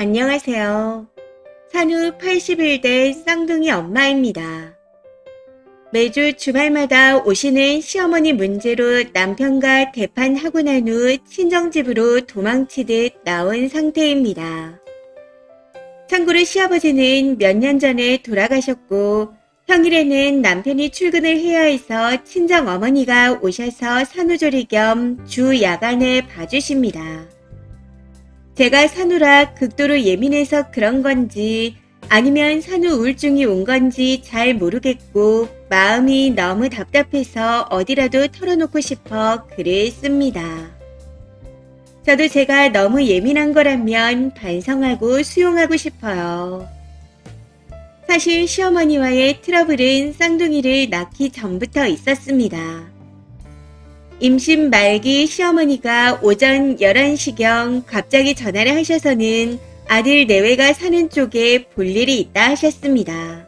안녕하세요. 산후 80일 된 쌍둥이 엄마입니다. 매주 주말마다 오시는 시어머니 문제로 남편과 대판하고 난 후 친정집으로 도망치듯 나온 상태입니다. 참고로 시아버지는 몇 년 전에 돌아가셨고 평일에는 남편이 출근을 해야 해서 친정 어머니가 오셔서 산후조리 겸 주 야간에 봐주십니다. 제가 산후라 극도로 예민해서 그런 건지 아니면 산후 우울증이 온 건지 잘 모르겠고 마음이 너무 답답해서 어디라도 털어놓고 싶어 글을 씁니다. 저도 제가 너무 예민한 거라면 반성하고 수용하고 싶어요. 사실 시어머니와의 트러블은 쌍둥이를 낳기 전부터 있었습니다. 임신 말기 시어머니가 오전 11시경 갑자기 전화를 하셔서는 아들 내외가 사는 쪽에 볼 일이 있다 하셨습니다.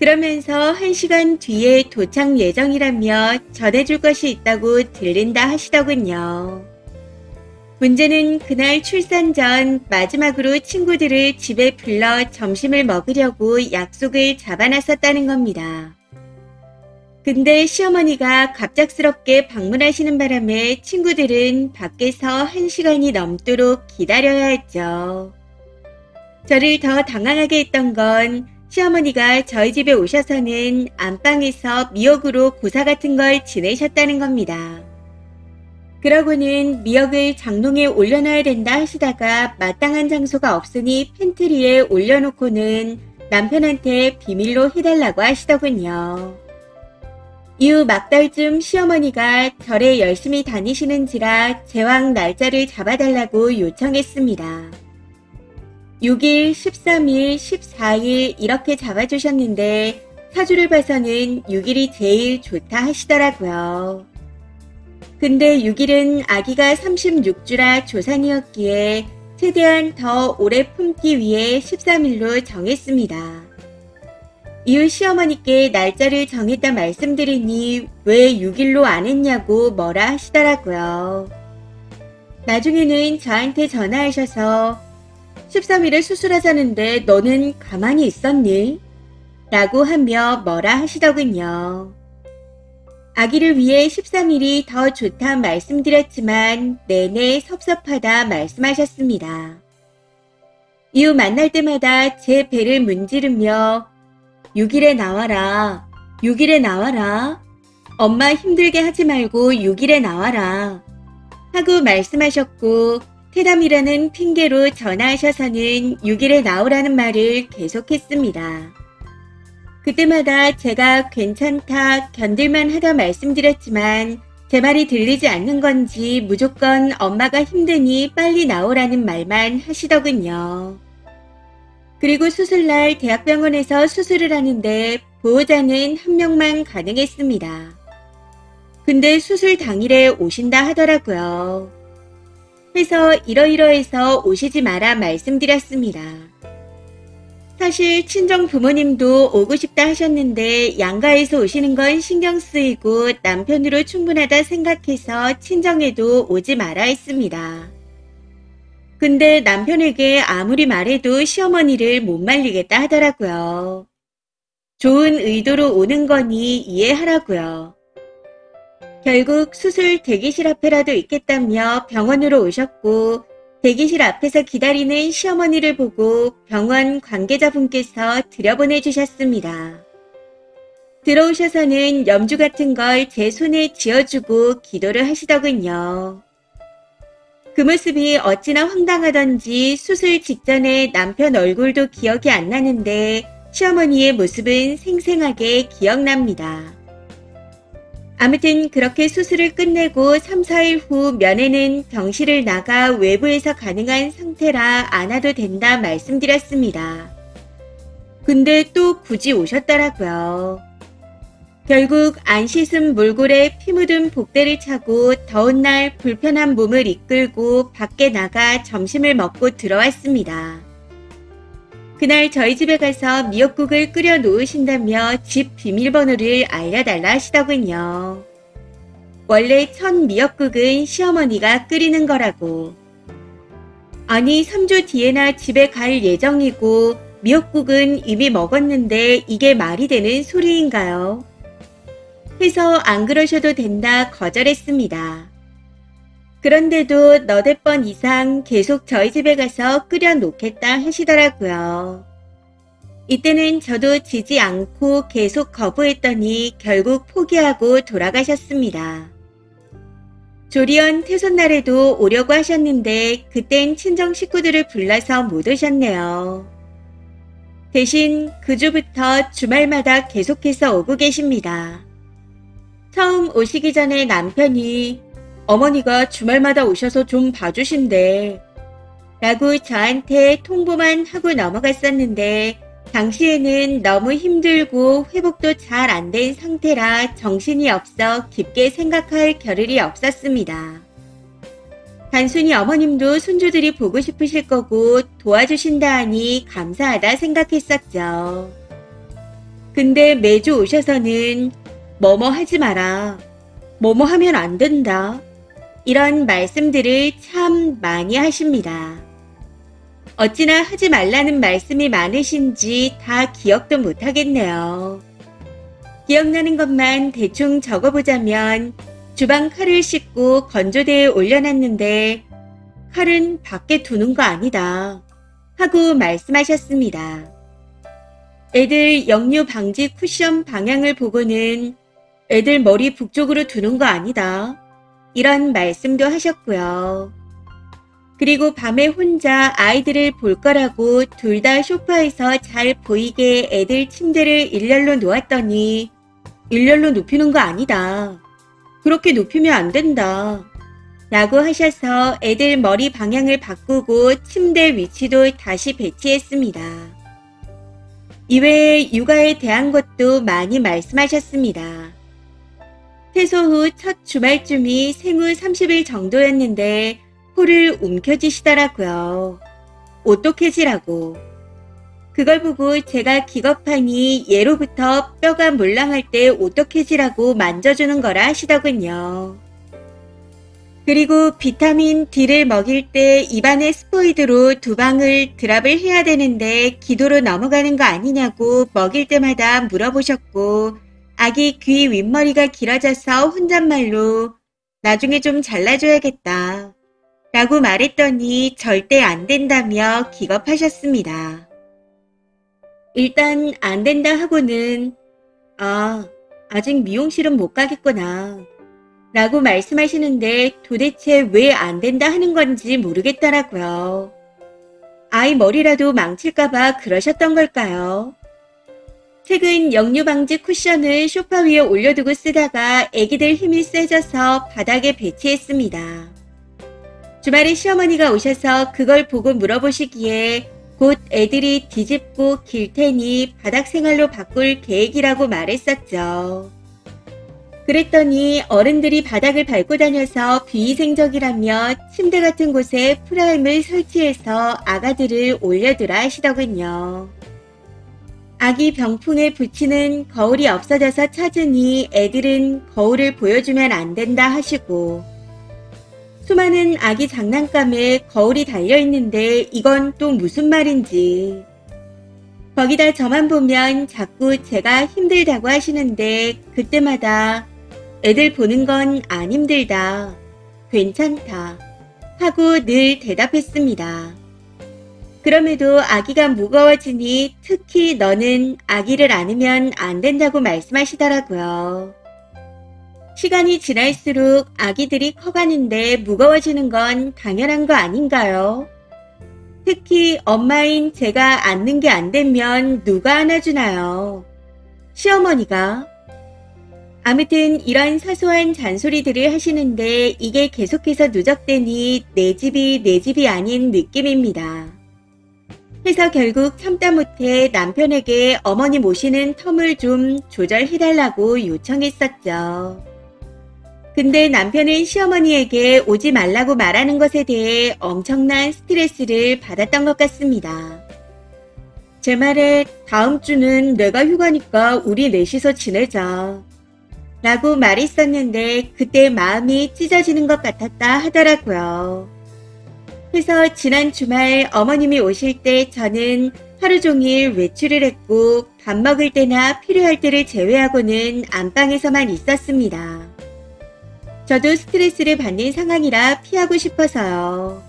그러면서 1시간 뒤에 도착 예정이라며 전해줄 것이 있다고 들린다 하시더군요. 문제는 그날 출산 전 마지막으로 친구들을 집에 불러 점심을 먹으려고 약속을 잡아놨었다는 겁니다. 근데 시어머니가 갑작스럽게 방문하시는 바람에 친구들은 밖에서 1시간이 넘도록 기다려야 했죠. 저를 더 당황하게 했던 건 시어머니가 저희 집에 오셔서는 안방에서 미역으로 고사 같은 걸 지내셨다는 겁니다. 그러고는 미역을 장롱에 올려놔야 된다 하시다가 마땅한 장소가 없으니 팬트리에 올려놓고는 남편한테 비밀로 해달라고 하시더군요. 이후 막달쯤 시어머니가 절에 열심히 다니시는지라 제왕 날짜를 잡아달라고 요청했습니다. 6일, 13일, 14일 이렇게 잡아주셨는데 사주를 봐서는 6일이 제일 좋다 하시더라고요. 근데 6일은 아기가 36주라 조산이었기에 최대한 더 오래 품기 위해 13일로 정했습니다. 이후 시어머니께 날짜를 정했다 말씀드리니 왜 6일로 안 했냐고 뭐라 하시더라고요. 나중에는 저한테 전화하셔서 13일에 수술하자는데 너는 가만히 있었니? 라고 하며 뭐라 하시더군요. 아기를 위해 13일이 더 좋다 말씀드렸지만 내내 섭섭하다 말씀하셨습니다. 이후 만날 때마다 제 배를 문지르며 6일에 나와라. 6일에 나와라. 엄마 힘들게 하지 말고 6일에 나와라. 하고 말씀하셨고 태담이라는 핑계로 전화하셔서는 6일에 나오라는 말을 계속했습니다. 그때마다 제가 괜찮다, 견딜만 하다 말씀드렸지만 제 말이 들리지 않는 건지 무조건 엄마가 힘드니 빨리 나오라는 말만 하시더군요. 그리고 수술날 대학병원에서 수술을 하는데 보호자는 한 명만 가능했습니다. 근데 수술 당일에 오신다 하더라고요. 그래서 이러이러해서 오시지 마라 말씀드렸습니다. 사실 친정 부모님도 오고 싶다 하셨는데 양가에서 오시는 건 신경 쓰이고 남편으로 충분하다 생각해서 친정에도 오지 마라 했습니다. 근데 남편에게 아무리 말해도 시어머니를 못 말리겠다 하더라고요. 좋은 의도로 오는 거니 이해하라고요. 결국 수술 대기실 앞에라도 있겠다며 병원으로 오셨고 대기실 앞에서 기다리는 시어머니를 보고 병원 관계자분께서 들여보내주셨습니다. 들어오셔서는 염주 같은 걸 제 손에 쥐어주고 기도를 하시더군요. 그 모습이 어찌나 황당하던지 수술 직전에 남편 얼굴도 기억이 안 나는데 시어머니의 모습은 생생하게 기억납니다. 아무튼 그렇게 수술을 끝내고 3, 4일 후 면회는 병실을 나가 외부에서 가능한 상태라 안 와도 된다 말씀드렸습니다. 근데 또 굳이 오셨더라고요. 결국 안 씻은 몰골에 피 묻은 복대를 차고 더운 날 불편한 몸을 이끌고 밖에 나가 점심을 먹고 들어왔습니다. 그날 저희 집에 가서 미역국을 끓여 놓으신다며 집 비밀번호를 알려달라 하시더군요. 원래 첫 미역국은 시어머니가 끓이는 거라고. 아니 3주 뒤에나 집에 갈 예정이고 미역국은 이미 먹었는데 이게 말이 되는 소리인가요? 해서 안 그러셔도 된다 거절했습니다. 그런데도 너댓 번 이상 계속 저희 집에 가서 끓여 놓겠다 하시더라고요. 이때는 저도 지지 않고 계속 거부했더니 결국 포기하고 돌아가셨습니다. 조리원 퇴소날에도 오려고 하셨는데 그땐 친정 식구들을 불러서 못 오셨네요. 대신 그 주부터 주말마다 계속해서 오고 계십니다. 처음 오시기 전에 남편이 어머니가 주말마다 오셔서 좀 봐주신대 라고 저한테 통보만 하고 넘어갔었는데 당시에는 너무 힘들고 회복도 잘 안 된 상태라 정신이 없어 깊게 생각할 겨를이 없었습니다. 단순히 어머님도 손주들이 보고 싶으실 거고 도와주신다 하니 감사하다 생각했었죠. 근데 매주 오셔서는 뭐뭐 하지 마라, 뭐뭐 하면 안 된다 이런 말씀들을 참 많이 하십니다. 어찌나 하지 말라는 말씀이 많으신지 다 기억도 못하겠네요. 기억나는 것만 대충 적어보자면 주방 칼을 씻고 건조대에 올려놨는데 칼은 밖에 두는 거 아니다 하고 말씀하셨습니다. 애들 역류 방지 쿠션 방향을 보고는 애들 머리 북쪽으로 두는 거 아니다 이런 말씀도 하셨고요. 그리고 밤에 혼자 아이들을 볼 거라고 둘 다 소파에서 잘 보이게 애들 침대를 일렬로 놓았더니 일렬로 눕히는 거 아니다. 그렇게 눕히면 안 된다. 라고 하셔서 애들 머리 방향을 바꾸고 침대 위치도 다시 배치했습니다. 이외에 육아에 대한 것도 많이 말씀하셨습니다. 퇴소 후 첫 주말쯤이 생후 30일 정도였는데 코를 움켜쥐시더라고요. 오똑해지라고. 그걸 보고 제가 기겁하니 예로부터 뼈가 몰랑할 때 오똑해지라고 만져주는 거라 하시더군요. 그리고 비타민 D를 먹일 때 입안에 스포이드로 2방울 드랍을 해야 되는데 기도로 넘어가는 거 아니냐고 먹일 때마다 물어보셨고 아기 귀 윗머리가 길어져서 혼잣말로 나중에 좀 잘라줘야겠다 라고 말했더니 절대 안 된다며 기겁하셨습니다. 일단 안 된다 하고는 아직 미용실은 못 가겠구나 라고 말씀하시는데 도대체 왜 안 된다 하는 건지 모르겠더라고요. 아이 머리라도 망칠까봐 그러셨던 걸까요? 최근 역류방지 쿠션을 소파 위에 올려두고 쓰다가 애기들 힘이 세져서 바닥에 배치했습니다. 주말에 시어머니가 오셔서 그걸 보고 물어보시기에 곧 애들이 뒤집고 길 테니 바닥 생활로 바꿀 계획이라고 말했었죠. 그랬더니 어른들이 바닥을 밟고 다녀서 비위생적이라며 침대 같은 곳에 프라임을 설치해서 아가들을 올려두라 하시더군요. 아기 병풍에 붙이는 거울이 없어져서 찾으니 애들은 거울을 보여주면 안 된다 하시고 수많은 아기 장난감에 거울이 달려있는데 이건 또 무슨 말인지. 거기다 저만 보면 자꾸 제가 힘들다고 하시는데 그때마다 애들 보는 건 안 힘들다, 괜찮다 하고 늘 대답했습니다. 그럼에도 아기가 무거워지니 특히 너는 아기를 안으면 안 된다고 말씀하시더라고요. 시간이 지날수록 아기들이 커가는데 무거워지는 건 당연한 거 아닌가요? 특히 엄마인 제가 안는 게 안 되면 누가 안아주나요? 시어머니가? 아무튼 이런 사소한 잔소리들을 하시는데 이게 계속해서 누적되니 내 집이 아닌 느낌입니다. 해서 결국 참다 못해 남편에게 어머니 모시는 텀을 좀 조절해달라고 요청했었죠. 근데 남편은 시어머니에게 오지 말라고 말하는 것에 대해 엄청난 스트레스를 받았던 것 같습니다. 제 말에 다음 주는 내가 휴가니까 우리 넷이서 지내자 라고 말했었는데 그때 마음이 찢어지는 것 같았다 하더라고요. 그래서 지난 주말 어머님이 오실 때 저는 하루 종일 외출을 했고 밥 먹을 때나 필요할 때를 제외하고는 안방에서만 있었습니다. 저도 스트레스를 받는 상황이라 피하고 싶어서요.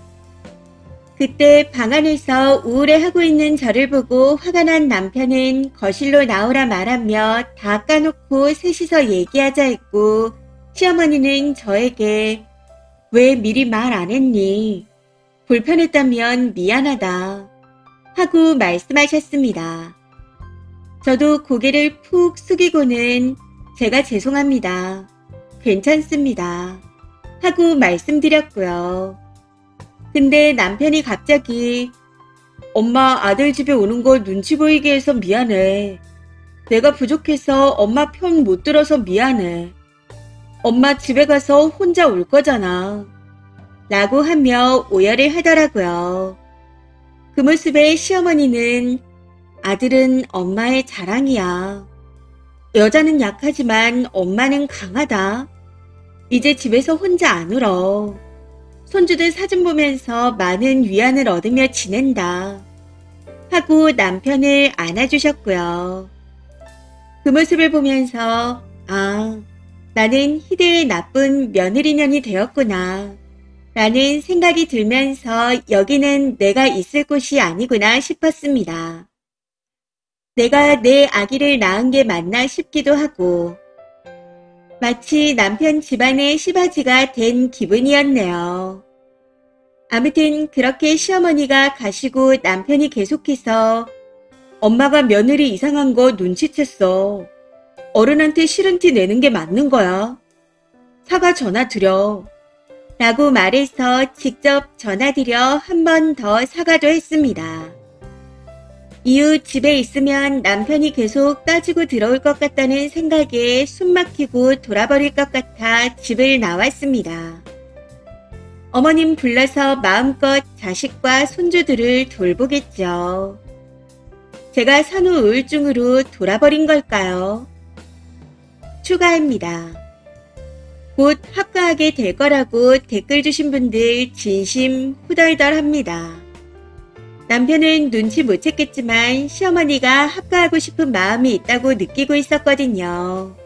그때 방 안에서 우울해하고 있는 저를 보고 화가 난 남편은 거실로 나오라 말하며 다 까놓고 셋이서 얘기하자 했고, 시어머니는 저에게 왜 미리 말 안 했니? 불편했다면 미안하다 하고 말씀하셨습니다. 저도 고개를 푹 숙이고는 제가 죄송합니다. 괜찮습니다 하고 말씀드렸고요. 근데 남편이 갑자기 엄마 아들 집에 오는 거 눈치 보이게 해서 미안해. 내가 부족해서 엄마 편 못 들어서 미안해. 엄마 집에 가서 혼자 올 거잖아. 라고 하며 오열을 하더라고요. 그 모습에 시어머니는 아들은 엄마의 자랑이야. 여자는 약하지만 엄마는 강하다. 이제 집에서 혼자 안 울어. 손주들 사진 보면서 많은 위안을 얻으며 지낸다. 하고 남편을 안아주셨고요. 그 모습을 보면서 아, 나는 희대의 나쁜 며느리년이 되었구나. 라는 생각이 들면서 여기는 내가 있을 곳이 아니구나 싶었습니다. 내가 내 아기를 낳은 게 맞나 싶기도 하고 마치 남편 집안의 시바지가 된 기분이었네요. 아무튼 그렇게 시어머니가 가시고 남편이 계속해서 엄마가 며느리 이상한 거 눈치챘어. 어른한테 싫은 티 내는 게 맞는 거야. 사과 전화 드려. 라고 말해서 직접 전화드려 한 번 더 사과도 했습니다. 이후 집에 있으면 남편이 계속 따지고 들어올 것 같다는 생각에 숨 막히고 돌아버릴 것 같아 집을 나왔습니다. 어머님 불러서 마음껏 자식과 손주들을 돌보겠죠. 제가 산후 우울증으로 돌아버린 걸까요? 추가입니다. 곧 합가하게 될 거라고 댓글 주신 분들 진심 후덜덜합니다. 남편은 눈치 못 챘겠지만 시어머니가 합가하고 싶은 마음이 있다고 느끼고 있었거든요.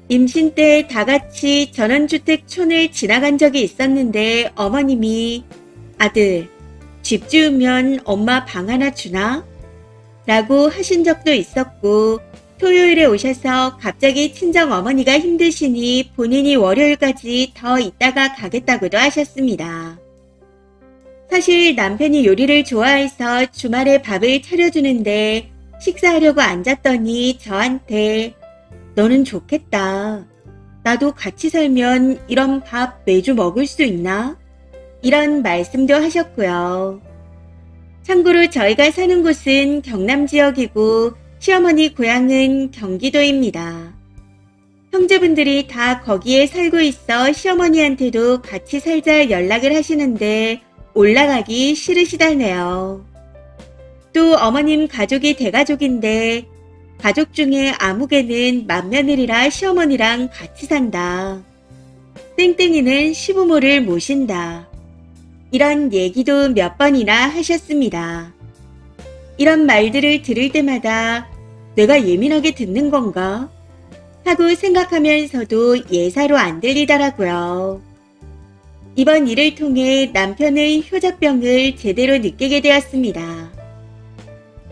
임신 때 다 같이 전원주택촌을 지나간 적이 있었는데 어머님이 아들, 집 지으면 엄마 방 하나 주나? 라고 하신 적도 있었고 토요일에 오셔서 갑자기 친정 어머니가 힘드시니 본인이 월요일까지 더 있다가 가겠다고도 하셨습니다. 사실 남편이 요리를 좋아해서 주말에 밥을 차려주는데 식사하려고 앉았더니 저한테 너는 좋겠다. 나도 같이 살면 이런 밥 매주 먹을 수 있나? 이런 말씀도 하셨고요. 참고로 저희가 사는 곳은 경남 지역이고 시어머니 고향은 경기도입니다. 형제분들이 다 거기에 살고 있어 시어머니한테도 같이 살자 연락을 하시는데 올라가기 싫으시다네요. 또 어머님 가족이 대가족인데 가족 중에 아무개는 맏며느리라 시어머니랑 같이 산다. 땡땡이는 시부모를 모신다. 이런 얘기도 몇 번이나 하셨습니다. 이런 말들을 들을 때마다 내가 예민하게 듣는 건가? 하고 생각하면서도 예사로 안 들리더라고요. 이번 일을 통해 남편의 효자병을 제대로 느끼게 되었습니다.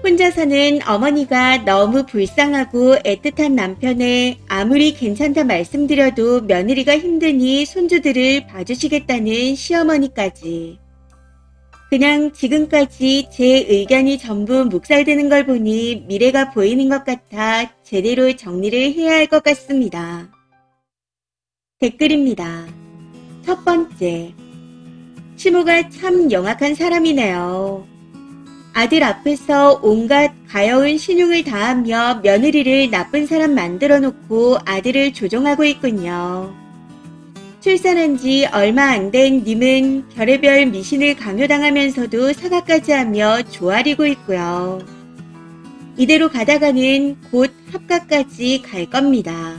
혼자 사는 어머니가 너무 불쌍하고 애틋한 남편에 아무리 괜찮다 말씀드려도 며느리가 힘드니 손주들을 봐주시겠다는 시어머니까지. 그냥 지금까지 제 의견이 전부 묵살되는 걸 보니 미래가 보이는 것 같아 제대로 정리를 해야 할 것 같습니다. 댓글입니다. 첫 번째, 시모가 참 영악한 사람이네요. 아들 앞에서 온갖 가여운 신용을 다하며 며느리를 나쁜 사람 만들어 놓고 아들을 조종하고 있군요. 출산한 지 얼마 안 된 님은 별의별 미신을 강요당하면서도 사과까지 하며 조아리고 있고요. 이대로 가다가는 곧 합가까지 갈 겁니다.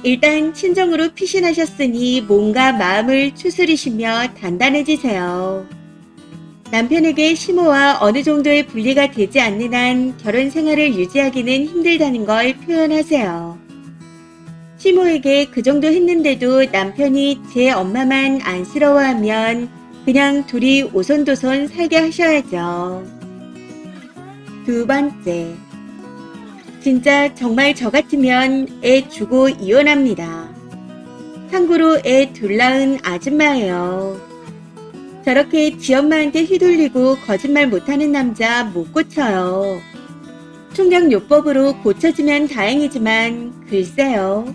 일단 친정으로 피신하셨으니 몸과 마음을 추스리시며 단단해지세요. 남편에게 시모와 어느 정도의 분리가 되지 않는 한 결혼 생활을 유지하기는 힘들다는 걸 표현하세요. 시모에게 그 정도 했는데도 남편이 제 엄마만 안쓰러워하면 그냥 둘이 오손도손 살게 하셔야죠. 두 번째, 진짜 정말 저 같으면 애 주고 이혼합니다. 참고로 애 둘 낳은 아줌마예요. 저렇게 지엄마한테 휘둘리고 거짓말 못하는 남자 못 고쳐요. 총량요법으로 고쳐지면 다행이지만 글쎄요.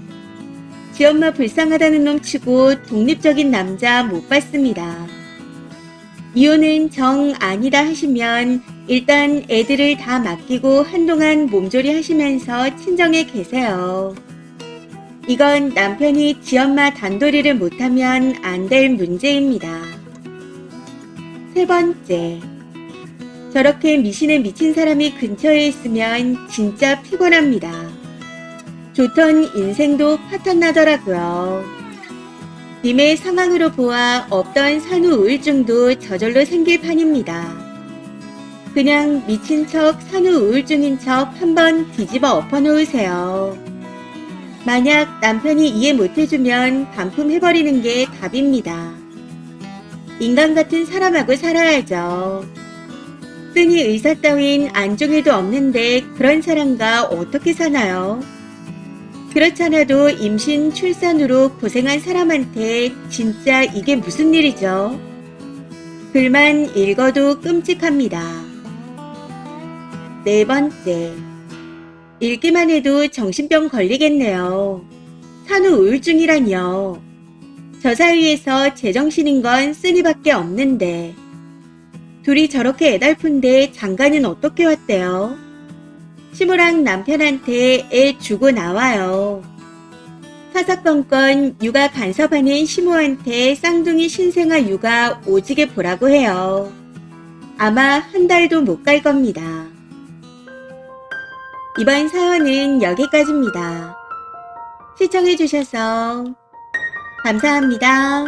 지엄마 불쌍하다는 놈 치고 독립적인 남자 못 봤습니다. 이혼은 정 아니다 하시면 일단 애들을 다 맡기고 한동안 몸조리 하시면서 친정에 계세요. 이건 남편이 지엄마 단도리를 못하면 안 될 문제입니다. 세 번째, 저렇게 미신에 미친 사람이 근처에 있으면 진짜 피곤합니다. 좋던 인생도 파탄나더라고요. 님의 상황으로 보아 없던 산후 우울증도 저절로 생길 판입니다. 그냥 미친 척 산후 우울증인 척 한번 뒤집어 엎어놓으세요. 만약 남편이 이해 못해주면 반품해버리는 게 답입니다. 인간 같은 사람하고 살아야죠. 쓰니 의사 따윈 안중에도 없는데 그런 사람과 어떻게 사나요? 그렇잖아도 임신, 출산으로 고생한 사람한테 진짜 이게 무슨 일이죠? 글만 읽어도 끔찍합니다. 네 번째, 읽기만 해도 정신병 걸리겠네요. 산후 우울증이라뇨. 저 사이에서 제정신인 건 쓰니밖에 없는데 둘이 저렇게 애달픈데 장가는 어떻게 왔대요? 시모랑 남편한테 애 주고 나와요. 사사건건 육아 간섭하는 시모한테 쌍둥이 신생아 육아 오지게 보라고 해요. 아마 한 달도 못 갈 겁니다. 이번 사연은 여기까지입니다. 시청해주셔서 감사합니다.